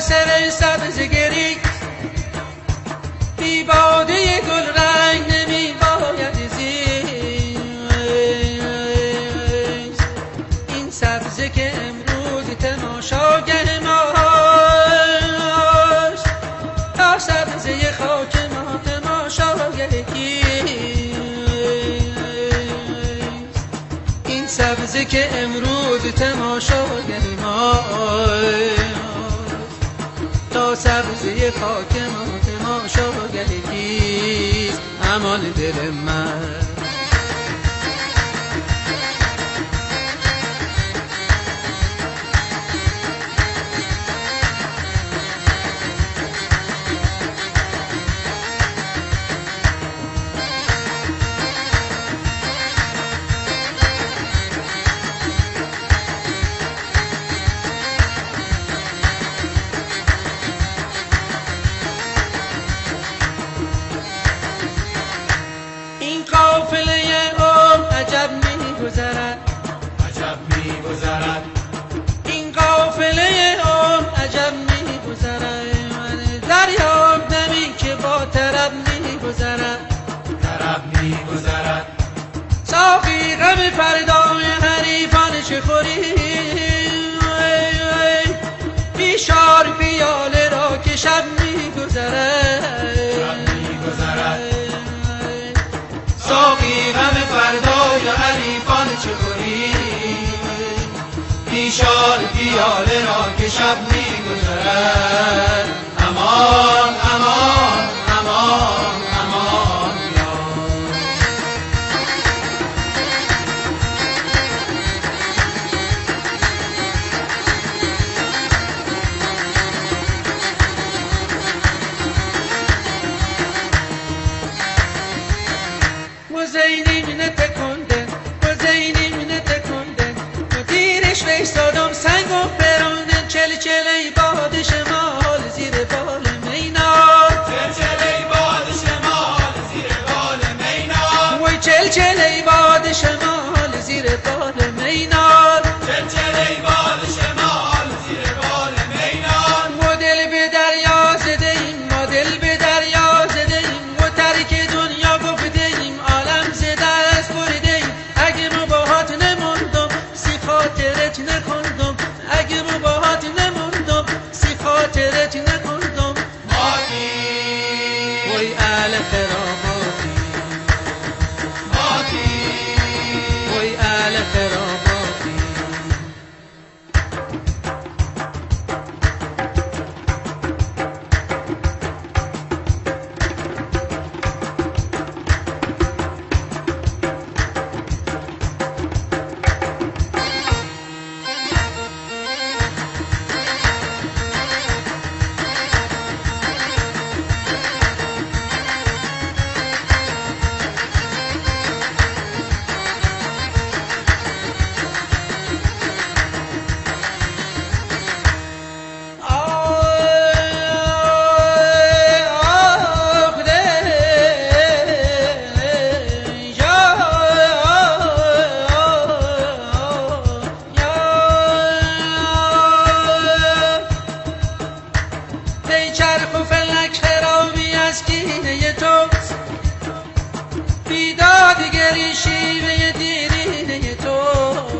سر سبزگری بی باده گل رنگ نمی باید زیست. این سبزه که امروز تماشاگر ماست، تا سبزه خاک ما تماشاگر کیست؟ این سبزه که امروز تماشاگر ماست، تا سبزه خاک ما تماشاگر کیست؟ امان دل من. این قافله عمر عجب می‌گذرد، دریاب نمی که با طرب می‌گذرد. ساقی غم فردای حریفان چه خوری، بیشار پیاله را که شب می‌گذرد. ساقی غم فردای حریفان چه خوری، بیشار پیاله را که شب می‌گذرد. امان امان امان امان یا وزینیم نتکنده تیرش ویستادم سنگ و پرونه، چل ای باد شمال زیر بال مینار، وای چل ای باد شمال زیر بال مینار، ما دل به دریا زده ایم، و ترک دنیا گفته ایم، عالم زده است برده ایم. اگه مباهات نموندم سی خاطرت نکندم، اگه مباهات نموندم سی خاطرت نکندم. وای اهل خراباتی، وای اهل خراباتی. چرخ و فلک خرابی از کینه توست، بیدادگری شیوه دیرینه توست.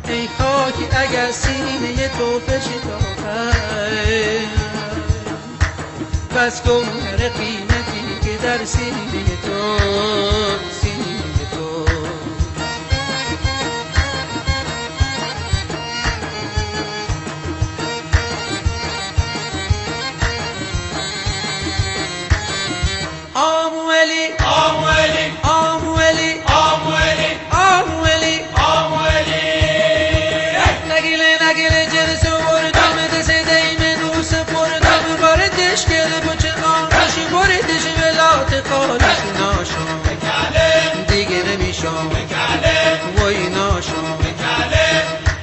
ای خاکی اگر سینه تو بشتافد، بس گوهر قیمتی که در سینه توست. نگله جرس وردم دست دیمه نوس پردم، باردش گل بچه آنش بردش ولات قالش ناشم دیگه نمیشم، وای ناشم.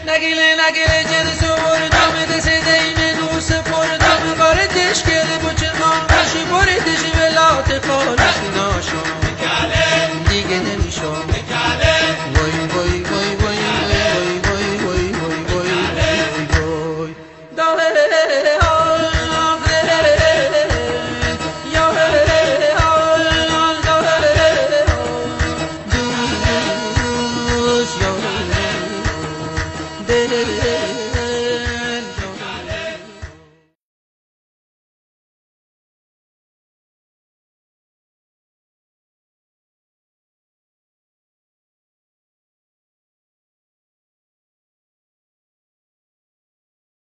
نگله جرس وردم دست دیمه نوس پردم، باردش گل بچه آنش بردش ولات قالش ناشم دیگه نمیشم. وای وای وای وای وای وای وای وای وای دل